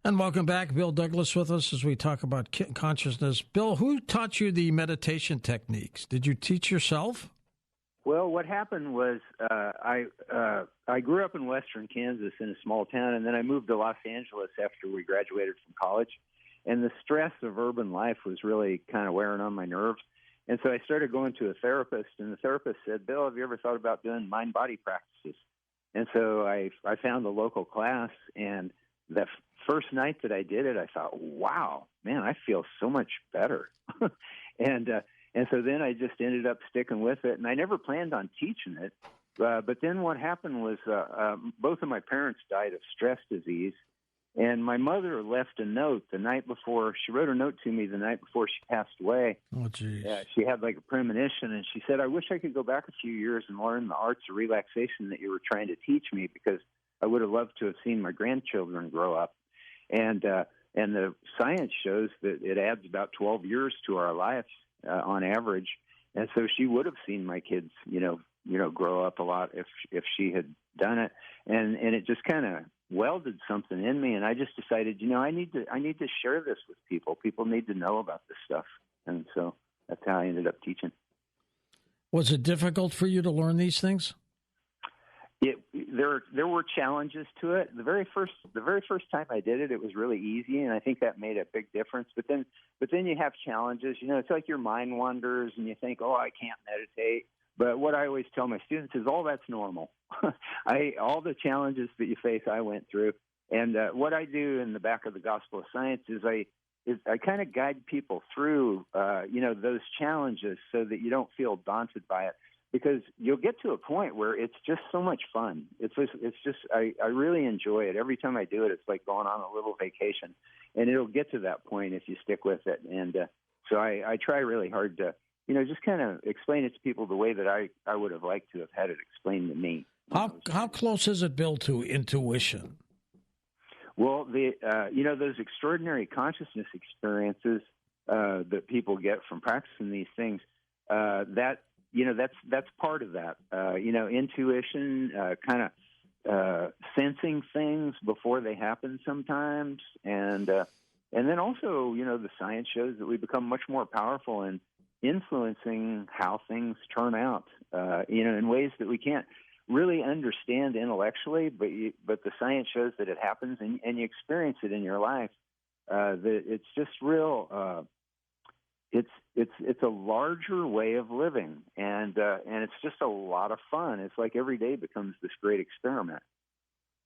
And welcome back. Bill Douglas with us as we talk about consciousness. Bill, who taught you the meditation techniques? Did you teach yourself? Well, what happened was I grew up in western Kansas in a small town, and then I moved to Los Angeles after we graduated from college. And the stress of urban life was really kind of wearing on my nerves. And so I started going to a therapist, and the therapist said, Bill, have you ever thought about doing mind-body practices? And so I found a local class, and the first night that I did it, I thought, wow, man, I feel so much better. And so then I just ended up sticking with it, and I never planned on teaching it. But then what happened was both of my parents died of stress disease, and my mother left a note the night before. She wrote a note to me the night before she passed away. Oh, geez. She had like a premonition, and she said, I wish I could go back a few years and learn the arts of relaxation that you were trying to teach me, because I would have loved to have seen my grandchildren grow up. And the science shows that it adds about 12 years to our lives on average. And so she would have seen my kids, grow up a lot if she had done it. And it just kind of welded something in me. And I just decided, I need to share this with people. People need to know about this stuff. And so that's how I ended up teaching. Was it difficult for you to learn these things? There were challenges to it. The very first time I did it, it was really easy, and I think that made a big difference. But then you have challenges. It's like your mind wanders, and you think, oh, I can't meditate. But what I always tell my students is, all that's normal. All the challenges that you face, I went through. And what I do in the back of the Gospel of Science is I kind of guide people through, those challenges so that you don't feel daunted by it. Because you'll get to a point where it's just so much fun. I really enjoy it. Every time I do it, it's like going on a little vacation. And it'll get to that point if you stick with it. And so I try really hard to, just kind of explain it to people the way that I would have liked to have had it explained to me. How close is it, Bill, to intuition? Well, those extraordinary consciousness experiences that people get from practicing these things, that's part of that. Intuition, kind of sensing things before they happen sometimes, and then also, the science shows that we become much more powerful in influencing how things turn out, in ways that we can't really understand intellectually, but the science shows that it happens, and you experience it in your life. That it's just real. It's a larger way of living, and it's just a lot of fun. It's like every day becomes this great experiment.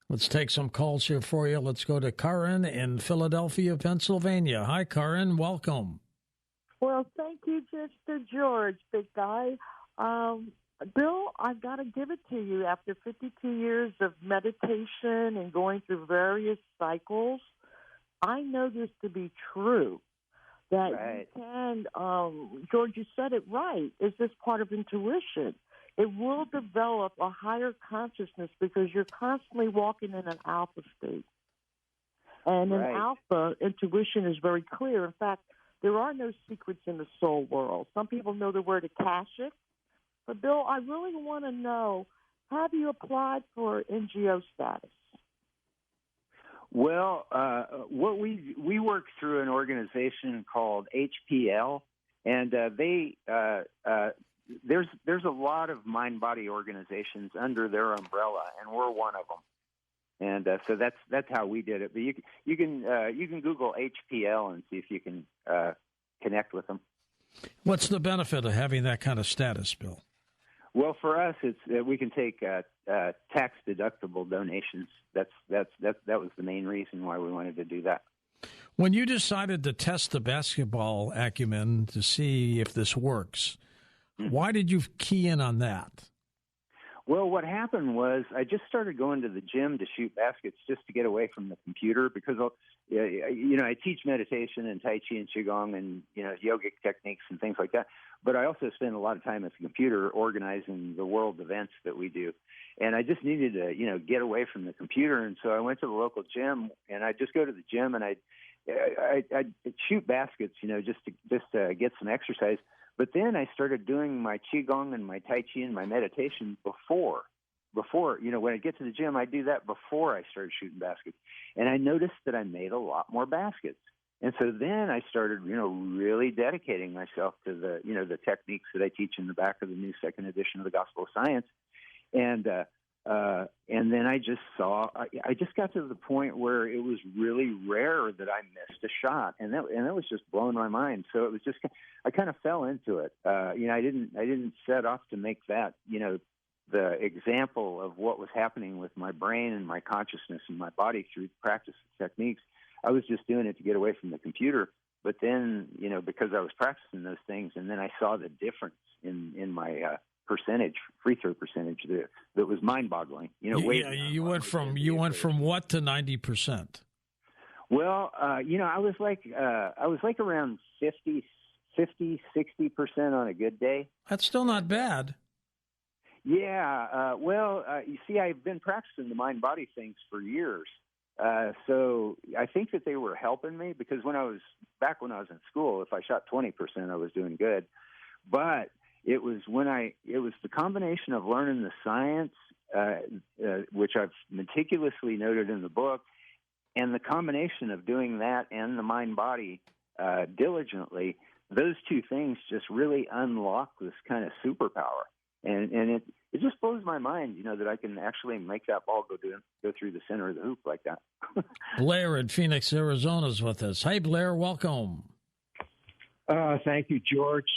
Let's take some calls here for you. Let's go to Karen in Philadelphia, Pennsylvania. Hi, Karen. Welcome. Well, thank you, Mr. George, big guy. Bill, I've got to give it to you. After 52 years of meditation and going through various cycles, I know this to be true. That right. You can, George, you said it right. It's just part of intuition. It will develop a higher consciousness because you're constantly walking in an alpha state. And right. in alpha, intuition is very clear. In fact, there are no secrets in the soul world. Some people know the word Akashic. But, Bill, I really want to know, have you applied for NGO status? Well, what we work through an organization called HPL, and there's a lot of mind-body organizations under their umbrella, and we're one of them. And so that's how we did it. But you can Google HPL and see if you can connect with them. What's the benefit of having that kind of status, Bill? Well, for us, it's we can take tax-deductible donations. That was the main reason why we wanted to do that. When you decided to test the basketball acumen to see if this works, why did you key in on that? Well, what happened was I just started going to the gym to shoot baskets just to get away from the computer because, I teach meditation and Tai Chi and Qigong and, yogic techniques and things like that. But I also spend a lot of time at the computer organizing the world events that we do. And I just needed to, get away from the computer. And so I went to the local gym, and I'd just go to the gym and I'd shoot baskets, just to get some exercise. But then I started doing my Qigong and my Tai Chi and my meditation before. before, when I get to the gym, I do that before I started shooting baskets. And I noticed that I made a lot more baskets. And so then I started, really dedicating myself to the techniques that I teach in the back of the new second edition of the Gospel of Science. And then I just I just got to the point where it was really rare that I missed a shot. And that was just blowing my mind. So it was just, I kind of fell into it. I didn't set off to make that, the example of what was happening with my brain and my consciousness and my body through practice techniques. I was just doing it to get away from the computer. But then, because I was practicing those things, and then I saw the difference in my free throw percentage that was mind-boggling. You went from what to 90%? Well, I was like around 50, 60% on a good day. That's still not bad. Yeah. You see, I've been practicing the mind-body things for years. So I think that they were helping me, because when I was in school, if I shot 20%, I was doing good. But it was the combination of learning the science, which I've meticulously noted in the book, and the combination of doing that and the mind-body diligently. Those two things just really unlock this kind of superpower. And it just blows my mind, that I can actually make that ball go through the center of the hoop like that. Blair in Phoenix, Arizona is with us. Hey, Blair, welcome. Thank you, George.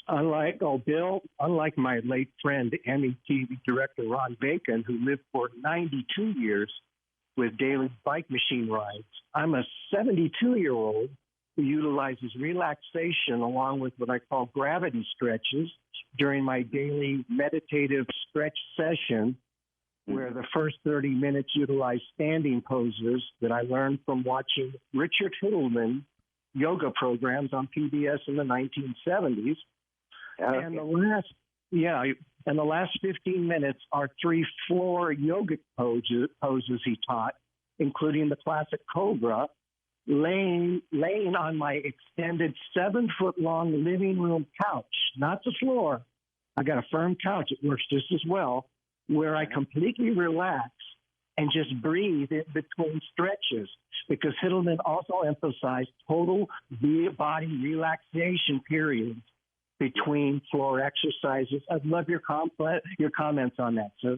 Bill, unlike my late friend, Emmy TV director Ron Bacon, who lived for 92 years with daily bike machine rides, I'm a 72-year-old who utilizes relaxation along with what I call gravity stretches during my daily meditative stretch session, where the first 30 minutes utilize standing poses that I learned from watching Richard Hittleman yoga programs on PBS in the 1970s. Okay. And the last 15 minutes are 3 floor yogic poses he taught, including the classic Cobra, laying on my extended 7-foot-long living room couch, not the floor. I got a firm couch. It works just as well, where I completely relax and just breathe in between stretches, because Hittleman also emphasized total body relaxation periods between floor exercises. I'd love your comments on that, sir.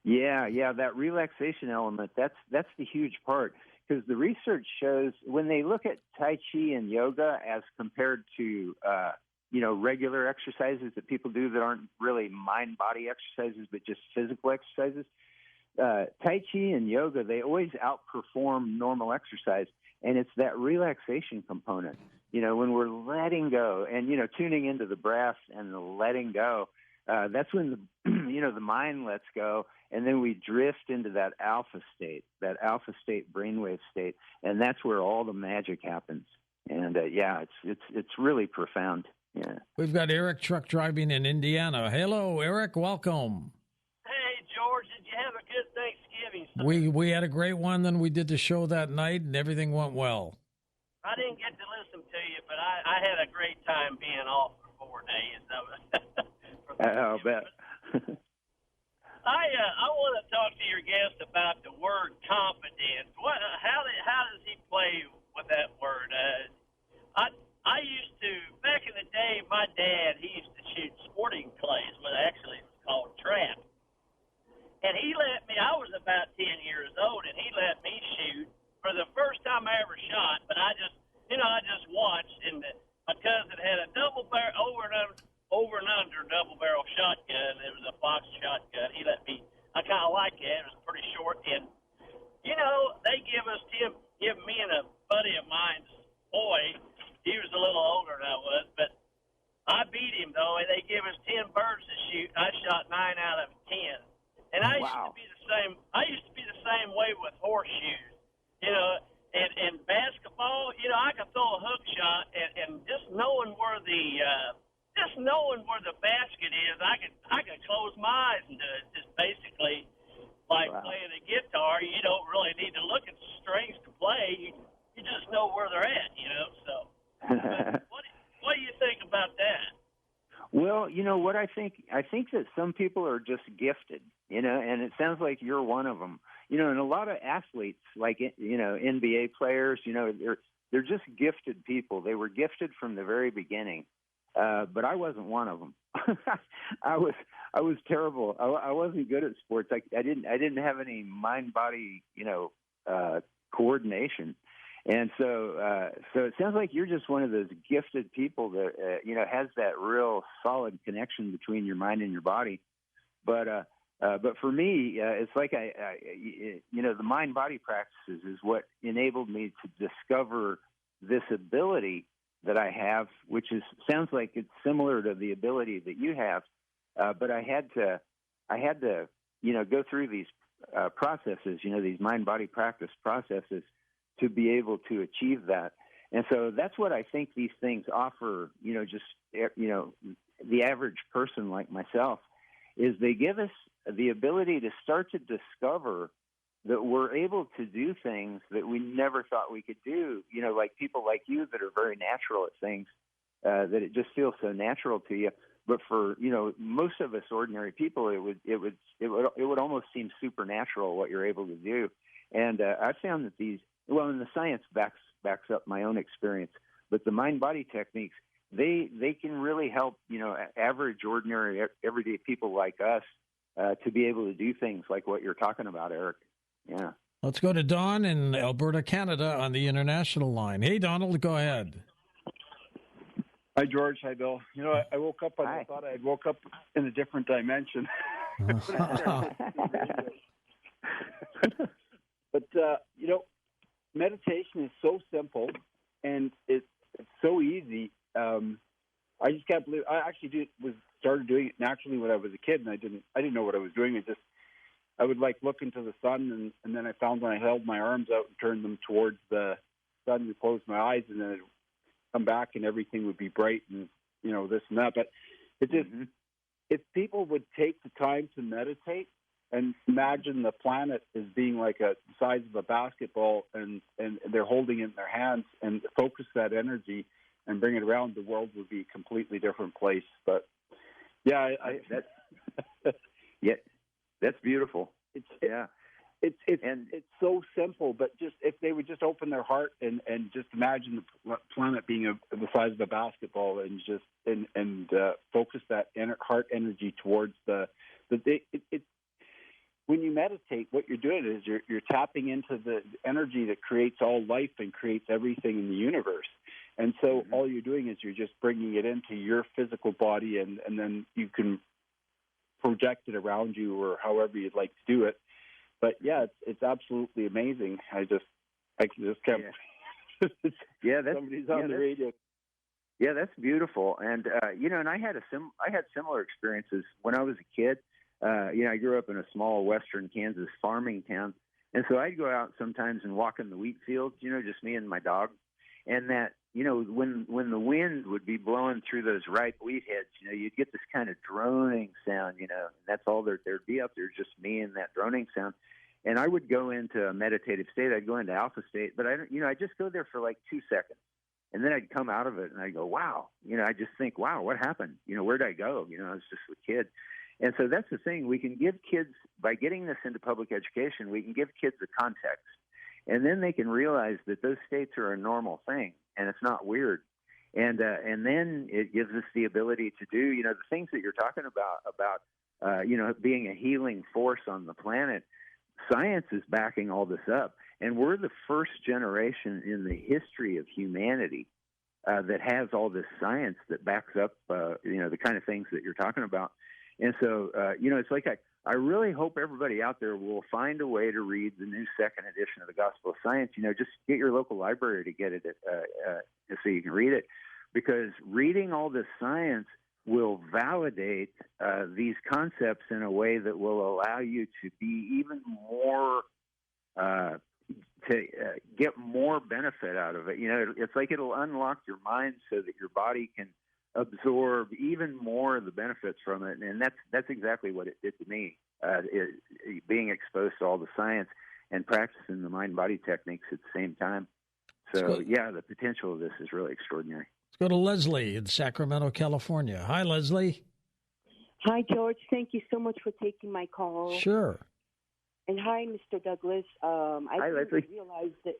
Yeah, that relaxation element, that's the huge part, because the research shows when they look at Tai Chi and yoga as compared to regular exercises that people do that aren't really mind-body exercises but just physical exercises, Tai Chi and yoga, they always outperform normal exercise, and it's that relaxation component. When we're letting go and, tuning into the breath and the letting go, that's when the mind lets go, and then we drift into that alpha state brainwave state, and that's where all the magic happens. And it's really profound. Yeah. We've got Eric truck driving in Indiana. Hello, Eric. Welcome. Hey, George. Did you have a good Thanksgiving? We had a great one. Then we did the show that night, and everything went well. I didn't get to listen to you, but I had a great time being off for 4 days. I'll bet. I want to talk to your guest about the word confidence. How does he play with that word? I used to, back in the day, my dad, he used to shoot sporting clays, but actually it was called trap. And he let me, I was about 10 years old, and he let me shoot for the first time I ever shot, but I just watched, and my cousin had a double barrel, over and under double barrel shotgun. It was a Fox shotgun. He let me, I kind of liked it. It was pretty short, and, they give me and a buddy of mine's boy, he was a little older than I was, but I beat him, though, and they give us 10 birds to shoot. I shot 9 out of 10. And I used to be the same way with horseshoes, and basketball, I could throw a hook shot, and just knowing where the basket is, I could close my eyes and do it. Just basically like playing a guitar. You don't really need to look at the strings to play. You just know where they're at, So what do you think about that? Well, what I think that some people are just gifted, and it sounds like you're one of them. And a lot of athletes, like, NBA players, they're just gifted people. They were gifted from the very beginning. But I wasn't one of them. I was terrible. I wasn't good at sports. I didn't have any mind-body, coordination. And so it sounds like you're just one of those gifted people that, has that real solid connection between your mind and your body. But for me, it's like the mind-body practices is what enabled me to discover this ability that I have, which sounds like it's similar to the ability that you have. But I had to, go through these processes, these mind-body practice processes, to be able to achieve that. And so that's what I think these things offer, the average person like myself, is they give us the ability to start to discover that we're able to do things that we never thought we could do, like people like you that are very natural at things, that it just feels so natural to you. But for, most of us ordinary people, it would almost seem supernatural what you're able to do. And I found that and the science backs up my own experience, but the mind-body techniques, they can really help, average, ordinary, everyday people like us to be able to do things like what you're talking about, Eric. Yeah. Let's go to Don in Alberta, Canada on the international line. Hey, Donald, go ahead. Hi, George. Hi, Bill. I woke up, I thought I woke up in a different dimension. But, meditation is so simple and it's so easy. I just can't believe I actually started doing it naturally when I was a kid, and I didn't know what I was doing. I would look into the sun, and then I found when I held my arms out and turned them towards the sun and closed my eyes, and then I'd come back and everything would be bright and this and that. But it just if people would take the time to meditate and imagine the planet as being like the size of a basketball, and they're holding it in their hands and focus that energy and bring it around, the world would be a completely different place. But yeah, that's beautiful. It's so simple, but just if they would just open their heart and just imagine the planet being the size of a basketball, and just focus that heart energy towards when you meditate, what you're doing is you're tapping into the energy that creates all life and creates everything in the universe. And so all you're doing is you're just bringing it into your physical body, and then you can project it around you or however you'd like to do it. But yeah, it's absolutely amazing. I just can't. Yeah, somebody's on the radio. Yeah, that's beautiful. And and I had similar experiences when I was a kid. I grew up in a small western Kansas farming town, and so I'd go out sometimes and walk in the wheat fields. Just me and my dog, and that when the wind would be blowing through those ripe wheat heads, you'd get this kind of droning sound, and that's all there'd be up there, just me and that droning sound. And I would go into a meditative state. I'd go into alpha state, but I'd just go there for like 2 seconds, and then I'd come out of it and I'd go, wow, I just think, wow, what happened? Where'd I go? I was just a kid. And so that's the thing. We can give kids, by getting this into public education, we can give kids a context, and then they can realize that those states are a normal thing and it's not weird. And then it gives us the ability to do, the things that you're talking about, being a healing force on the planet. Science is backing all this up. And we're the first generation in the history of humanity that has all this science that backs up, the kind of things that you're talking about. And so, it's like I really hope everybody out there will find a way to read the new second edition of the Gospel of Science. Just get your local library to get it so you can read it, because reading all this science will validate these concepts in a way that will allow you to be even more to get more benefit out of it. It's like it'll unlock your mind so that your body can absorb even more of the benefits from it, and that's exactly what it did to me. Being exposed to all the science and practicing the mind-body techniques at the same time. So, the potential of this is really extraordinary. Let's go to Leslie in Sacramento, California. Hi, Leslie. Hi, George. Thank you so much for taking my call. Sure. And hi, Mr. Douglas. Hi, Leslie. Realize that.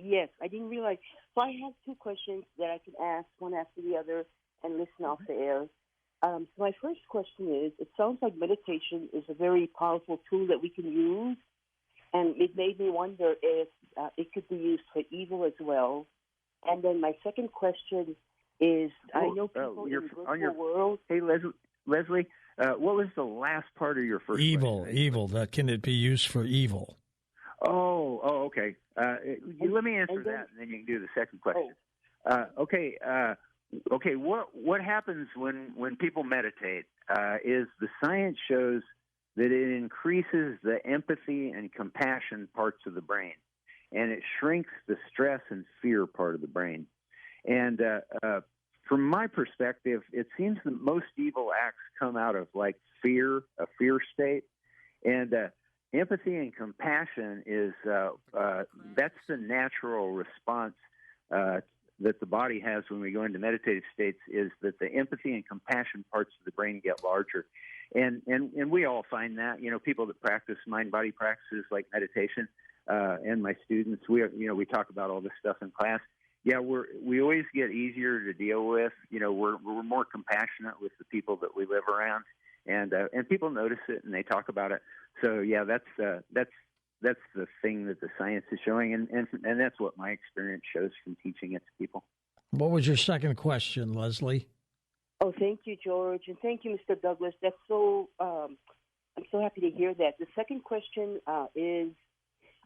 Yes, I didn't realize. So I have two questions that I can ask one after the other and listen off the air. So my first question is: it sounds like meditation is a very powerful tool that we can use, and it made me wonder if it could be used for evil as well. And then my second question is: I know people in the virtual world. Hey, Leslie, what was the last part of your first Evil, question? evil. That can it be used for evil? Oh, okay. Let me answer that, and then you can do the second question. Okay. What happens when people meditate is the science shows that it increases the empathy and compassion parts of the brain, and it shrinks the stress and fear part of the brain. And from my perspective, it seems that most evil acts come out of like fear, a fear state, and empathy and compassion is that's the natural response that the body has when we go into meditative states. Is that the empathy and compassion parts of the brain get larger, and we all find that. People that practice mind-body practices like meditation, and my students, we talk about all this stuff in class. Yeah, we always get easier to deal with. We're more compassionate with the people that we live around, and people notice it and they talk about it. So yeah, that's the thing that the science is showing, and that's what my experience shows from teaching it to people. What was your second question, Leslie? Oh, thank you, George, and thank you, Mr. Douglas. That's so. I'm so happy to hear that. The second question is: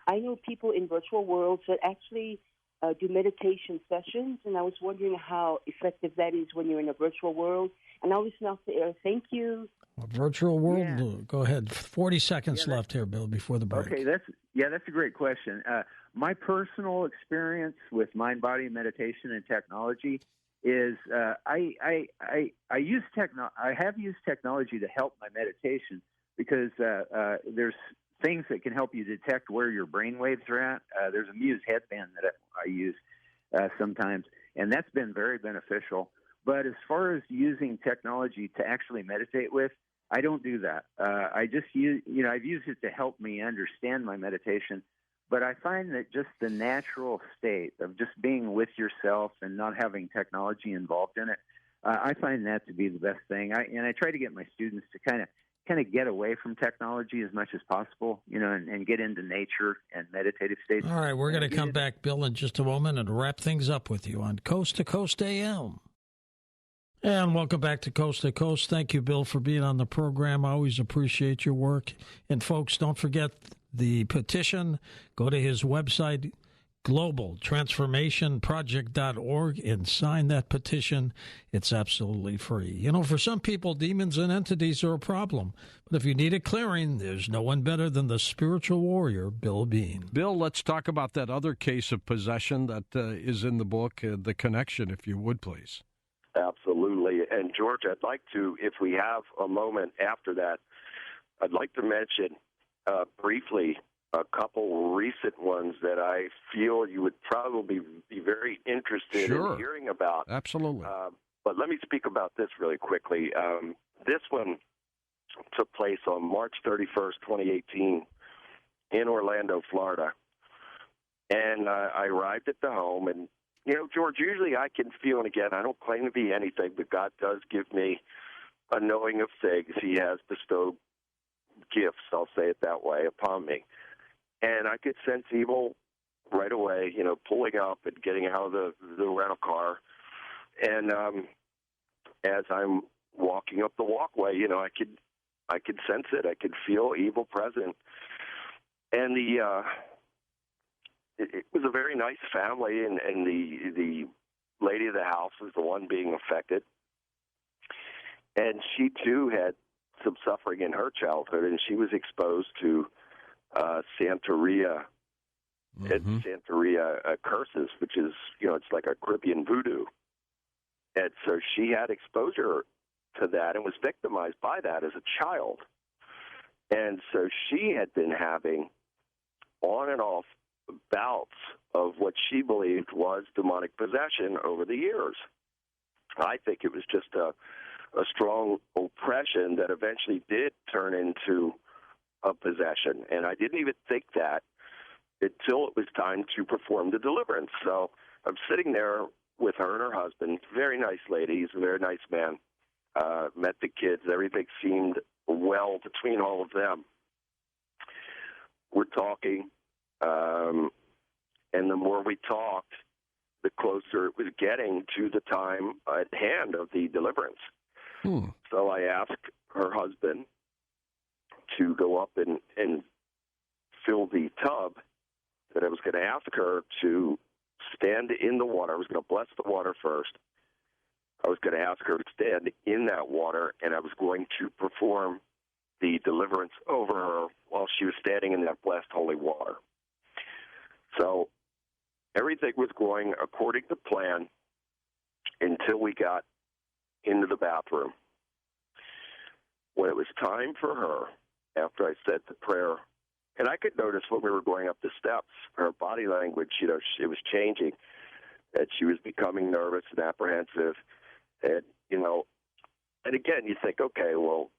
I know people in virtual worlds that actually do meditation sessions, and I was wondering how effective that is when you're in a virtual world. And I'll listen off the air. Thank you. A virtual world? Yeah. Go ahead. 40 seconds left here, Bill, before the break. Okay, that's a great question. My personal experience with mind-body meditation and technology is I have used technology to help my meditation because there's things that can help you detect where your brain waves are at. There's a Muse headband that I use sometimes, and that's been very beneficial. But as far as using technology to actually meditate with, I don't do that. I just use, I've used it to help me understand my meditation. But I find that just the natural state of just being with yourself and not having technology involved in it, I find that to be the best thing. I try to get my students to kind of get away from technology as much as possible, and get into nature and meditative states. All right, we're going to come back, Bill, in just a moment and wrap things up with you on Coast to Coast AM. And welcome back to Coast to Coast. Thank you, Bill, for being on the program. I always appreciate your work. And folks, don't forget the petition. Go to his website, globaltransformationproject.org, and sign that petition. It's absolutely free. For some people, demons and entities are a problem. But if you need a clearing, there's no one better than the spiritual warrior, Bill Bean. Bill, let's talk about that other case of possession that is in the book, The Connection, if you would, please. Absolutely. And, George, I'd like to, if we have a moment after that, I'd like to mention briefly a couple recent ones that I feel you would probably be very interested in hearing about. Absolutely. But let me speak about this really quickly. This one took place on March 31st, 2018 in Orlando, Florida. And I arrived at the home, and George, usually I can feel, and again, I don't claim to be anything, but God does give me a knowing of things. He has bestowed gifts, I'll say it that way, upon me. And I could sense evil right away, pulling up and getting out of the rental car. And as I'm walking up the walkway, I could sense it. I could feel evil present. And it was a very nice family, and the lady of the house was the one being affected. And she, too, had some suffering in her childhood, and she was exposed to Santeria and Santeria curses, which is, it's like a Caribbean voodoo. And so she had exposure to that and was victimized by that as a child. And so she had been having on and off bouts of what she believed was demonic possession over the years. I think it was just a a strong oppression that eventually did turn into a possession. And I didn't even think that until it was time to perform the deliverance. So I'm sitting there with her and her husband, very nice lady, he's a very nice man, met the kids, everything seemed well between all of them. We're talking, and the more we talked, the closer it was getting to the time at hand of the deliverance. So I asked her husband to go up and fill the tub, that I was going to ask her to stand in the water. I was going to bless the water first. I was going to ask her to stand in that water, and I was going to perform the deliverance over her while she was standing in that blessed holy water. So everything was going according to plan until we got into the bathroom. When it was time for her, after I said the prayer, and I could notice when we were going up the steps, her body language, it was changing, that she was becoming nervous and apprehensive. And, and again, you think, okay, well,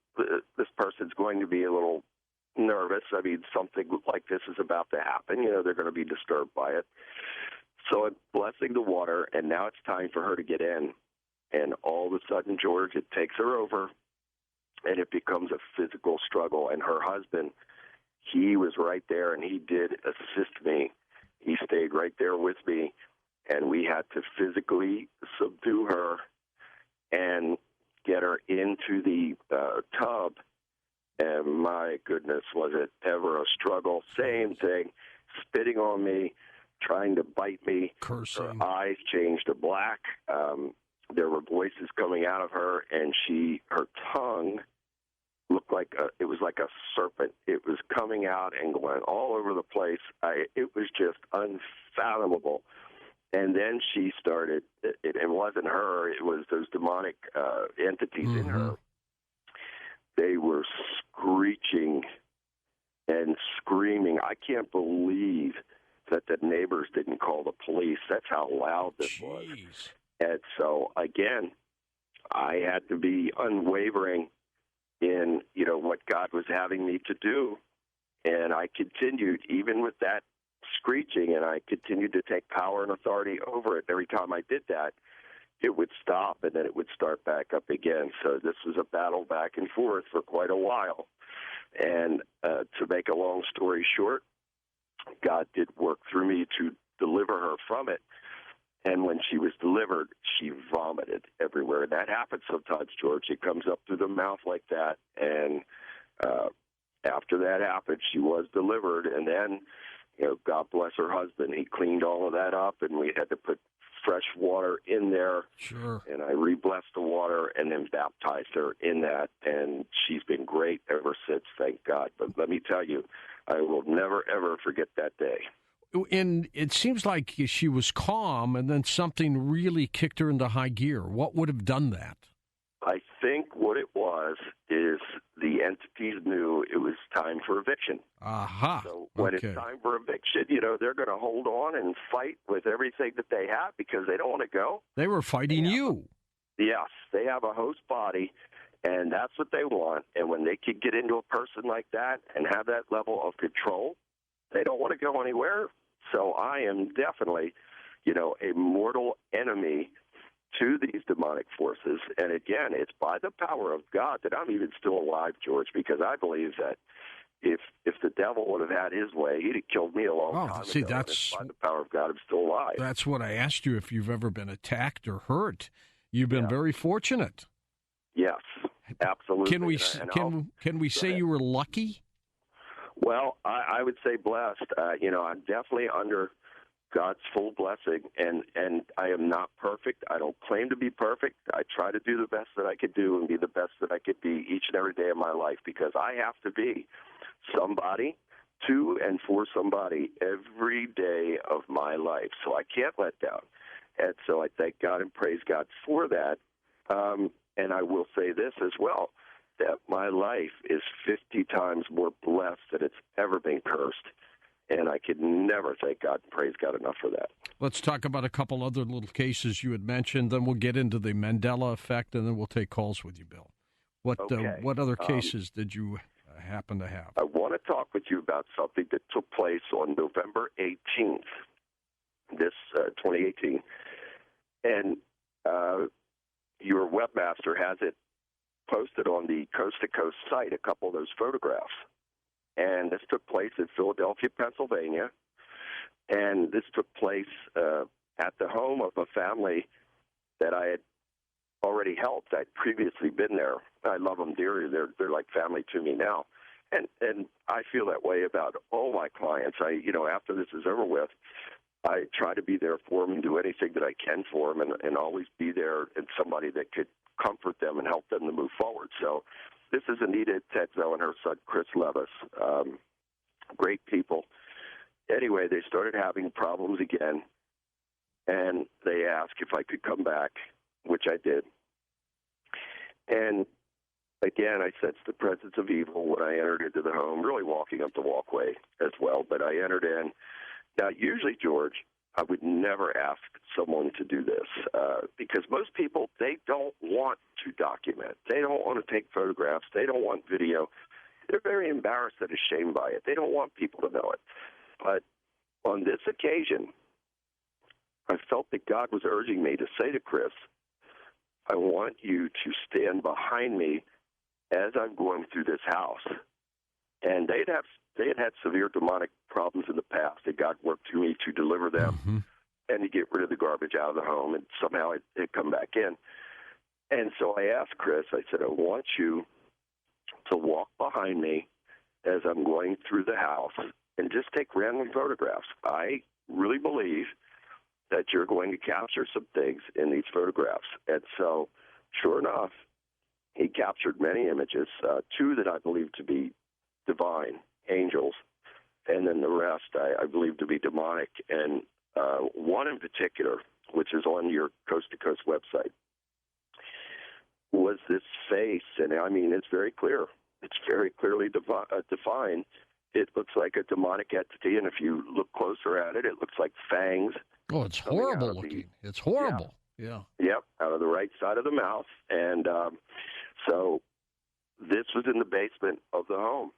this person's going to be a little nervous. I mean, something like this is about to happen. They're going to be disturbed by it. So I'm blessing the water, and now it's time for her to get in. And all of a sudden, George, it takes her over, and it becomes a physical struggle. And her husband, he was right there, and he did assist me. He stayed right there with me, and we had to physically subdue her and get her into the tub. And my goodness, was it ever a struggle. Same thing, spitting on me, trying to bite me. Cursing. Her eyes changed to black. There were voices coming out of her, and her tongue looked like it was like a serpent. It was coming out and going all over the place. It was just unfathomable. And then she started, it wasn't her, it was those demonic entities in her. They were screeching and screaming. I can't believe that the neighbors didn't call the police. That's how loud this was. And so, again, I had to be unwavering in, what God was having me to do. And I continued, even with that screeching, and I continued to take power and authority over it. Every time I did that, it would stop, and then it would start back up again. So this was a battle back and forth for quite a while. And to make a long story short, God did work through me to deliver her from it. And when she was delivered, she vomited everywhere. And that happens sometimes, George. It comes up through the mouth like that. And after that happened, she was delivered. And then, God bless her husband. He cleaned all of that up, and we had to put fresh water in there. Sure. And I re-blessed the water and then baptized her in that. And she's been great ever since, thank God. But let me tell you, I will never, ever forget that day. And it seems like she was calm, and then something really kicked her into high gear. What would have done that? I think what it was is the entities knew it was time for eviction. Aha. So when it's time for eviction, they're going to hold on and fight with everything that they have because they don't want to go. They were fighting you. Yes, they have a host body, and that's what they want. And when they can get into a person like that and have that level of control, they don't want to go anywhere. So I am definitely, a mortal enemy to these demonic forces. And again, it's by the power of God that I'm even still alive, George, because I believe that if the devil would have had his way, he'd have killed me a long time ago. That's by the power of God, I'm still alive. That's what I asked you, if you've ever been attacked or hurt. You've been very fortunate. Yes, absolutely. Can we say you were lucky? Well, I would say blessed. I'm definitely under God's full blessing, and I am not perfect. I don't claim to be perfect. I try to do the best that I could do and be the best that I could be each and every day of my life, because I have to be somebody to and for somebody every day of my life. So I can't let down. And so I thank God and praise God for that. And I will say this as well, that my life is 50 times more blessed than it's ever been cursed. And I could never thank God and praise God enough for that. Let's talk about a couple other little cases you had mentioned. Then we'll get into the Mandela effect, and then we'll take calls with you, Bill. What other cases did you happen to have? I want to talk with you about something that took place on November 18th, 2018. And your webmaster has it posted on the Coast to Coast site, a couple of those photographs. And this took place in Philadelphia, Pennsylvania. And this took place at the home of a family that I had already helped. I'd previously been there. I love them dearly. They're like family to me now. And I feel that way about all my clients. After this is over with, I try to be there for them and do anything that I can for them and always be there and somebody that could comfort them and help them to move forward. So this is Anita Tetzo and her son, Chris Levis. Great people. Anyway, they started having problems again, and they asked if I could come back, which I did. And again, I sensed the presence of evil when I entered into the home, really walking up the walkway as well. But I entered in. Now, usually, George, I would never ask someone to do this because most people, they don't want to document. They don't want to take photographs. They don't want video. They're very embarrassed and ashamed by it. They don't want people to know it. But on this occasion, I felt that God was urging me to say to Chris, I want you to stand behind me as I'm going through this house. And they had had severe demonic problems in the past, and God worked through me to deliver them and to get rid of the garbage out of the home, and somehow it come back in. And so I asked Chris, I said, I want you to walk behind me as I'm going through the house and just take random photographs. I really believe that you're going to capture some things in these photographs. And so, sure enough, he captured many images, two that I believe to be divine, angels, and then the rest I believe to be demonic. And one in particular, which is on your Coast to Coast website, was this face. And I mean, it's very clear. It's very clearly defined. It looks like a demonic entity, and if you look closer at it, it looks like fangs. Oh, it's horrible looking. It's horrible. Yeah. Yep, out of the right side of the mouth. And so this was in the basement of the home.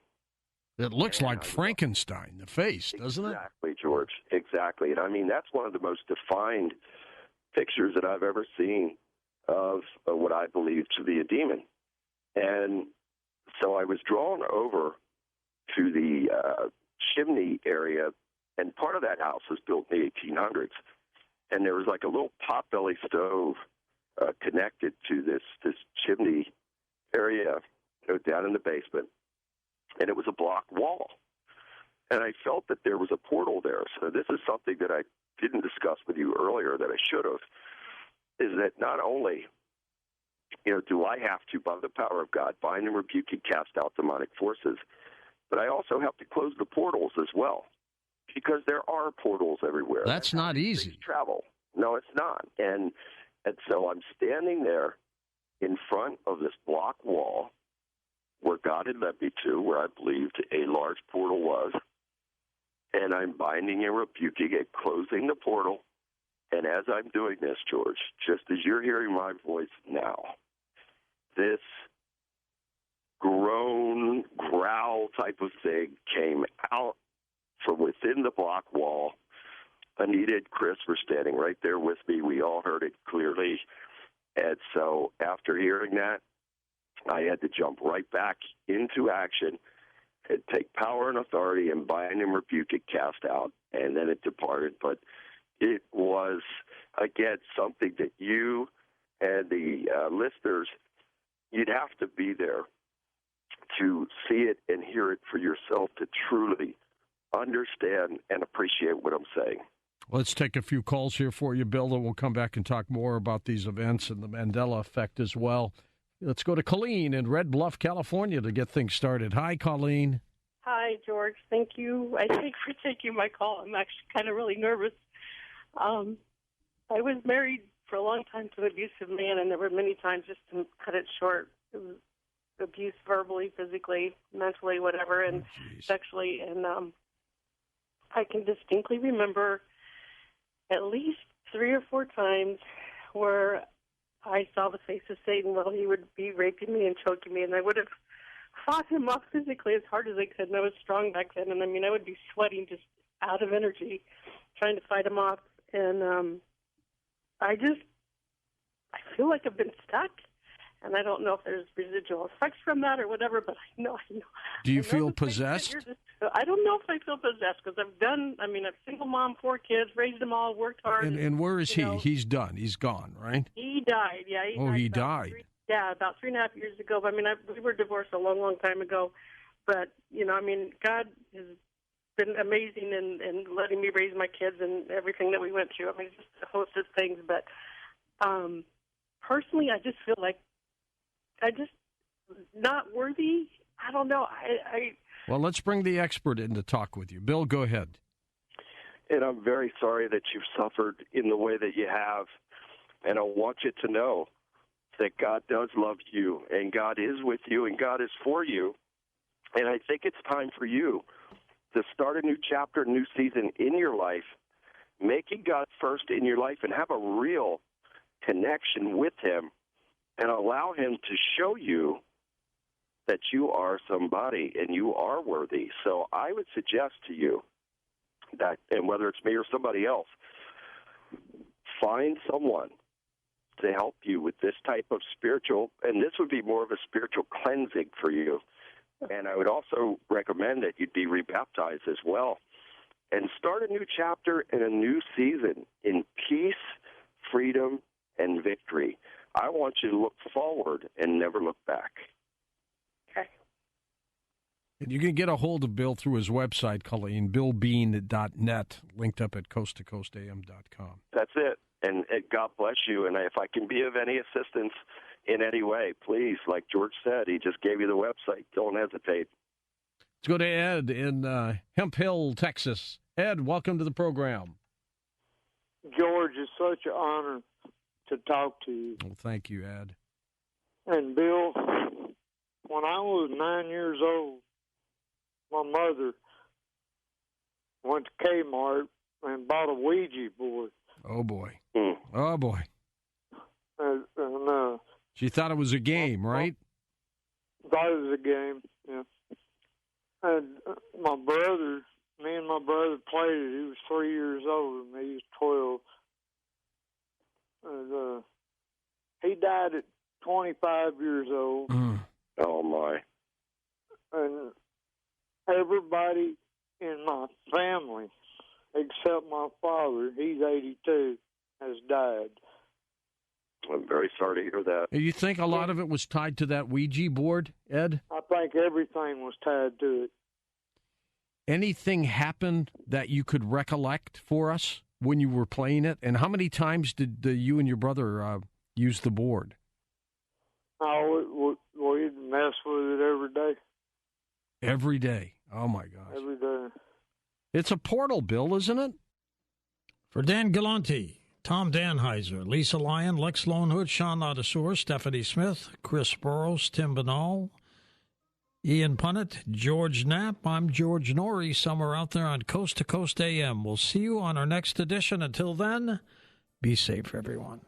It looks like Frankenstein, the face, doesn't it? Exactly, George. Exactly. And I mean, that's one of the most defined pictures that I've ever seen of what I believe to be a demon. And so I was drawn over to the chimney area, and part of that house was built in the 1800s. And there was like a little potbelly stove connected to this chimney area down in the basement. And it was a block wall. And I felt that there was a portal there. So this is something that I didn't discuss with you earlier that I should have, is that not only, do I have to, by the power of God, bind and rebuke and cast out demonic forces, but I also have to close the portals as well, because there are portals everywhere. That's not easy. Travel. No, it's not. And so I'm standing there in front of this block wall where God had led me to, where I believed a large portal was, and I'm binding and rebuking and closing the portal. And as I'm doing this, George, just as you're hearing my voice now, this groan, growl type of thing came out from within the block wall. Anita and Chris were standing right there with me. We all heard it clearly. And so after hearing that, I had to jump right back into action and take power and authority and bind and rebuke it, cast out, and then it departed. But it was, again, something that you and the listeners, you'd have to be there to see it and hear it for yourself to truly understand and appreciate what I'm saying. Let's take a few calls here for you, Bill, and we'll come back and talk more about these events and the Mandela effect as well. Let's go to Colleen in Red Bluff, California to get things started. Hi, Colleen. Hi, George. Thank you. I think for taking my call. I'm actually kind of really nervous. I was married for a long time to an abusive man, and there were many times, just to cut it short, it was abuse verbally, physically, mentally, whatever, and sexually. And I can distinctly remember at least 3 or 4 times where I saw the face of Satan while he would be raping me and choking me, and I would have fought him off physically as hard as I could, and I was strong back then, and I mean, I would be sweating just out of energy trying to fight him off, and I feel like I've been stuck, and I don't know if there's residual effects from that or whatever, but I know. Do you feel possessed? I don't know if I feel possessed because I've single mom, 4 kids, raised them all, worked hard. And where is he? He's done. He's gone, right? He died, yeah. He died. About 3.5 years ago. I mean, we were divorced a long, long time ago. But, God has been amazing in letting me raise my kids and everything that we went through. I mean, just a host of things. But personally, I just feel like I just not worthy. I don't know. Well, let's bring the expert in to talk with you. Bill, go ahead. And I'm very sorry that you've suffered in the way that you have. And I want you to know that God does love you, and God is with you, and God is for you. And I think it's time for you to start a new chapter, a new season in your life, making God first in your life and have a real connection with him and allow him to show you that you are somebody and you are worthy. So I would suggest to you that, and whether it's me or somebody else, find someone to help you with this type of spiritual, and this would be more of a spiritual cleansing for you. And I would also recommend that you'd be rebaptized as well and start a new chapter and a new season in peace, freedom, and victory. I want you to look forward and never look back. Okay. And you can get a hold of Bill through his website, Colleen, billbean.net, linked up at coasttocoastam.com. That's it. And God bless you. And if I can be of any assistance in any way, please, like George said, he just gave you the website. Don't hesitate. Let's go to Ed in Hemp Hill, Texas. Ed, welcome to the program. George, it's such an honor to talk to you. Well, thank you, Ed. And Bill, when I was 9 years old, my mother went to Kmart and bought a Ouija board. Oh, boy. Oh, boy. And she thought it was a game, right? Thought it was a game, yeah. And me and my brother played it. He was 3 years older than me. He was 12. And he died at 25 years old. Oh, my. And everybody in my family, except my father, he's 82, has died. I'm very sorry to hear that. You think a lot of it was tied to that Ouija board, Ed? I think everything was tied to it. Anything happened that you could recollect for us when you were playing it? And how many times did you and your brother use the board? Oh, we'd mess with it every day. Every day? Oh, my gosh. Every day. It's a portal, Bill, isn't it? For Dan Galante, Tom Danheiser, Lisa Lyon, Lex Lonehood, Sean Ladouceur, Stephanie Smith, Chris Burrows, Tim Banal, Ian Punnett, George Knapp. I'm George Norrie, somewhere out there on Coast to Coast AM. We'll see you on our next edition. Until then, be safe, everyone.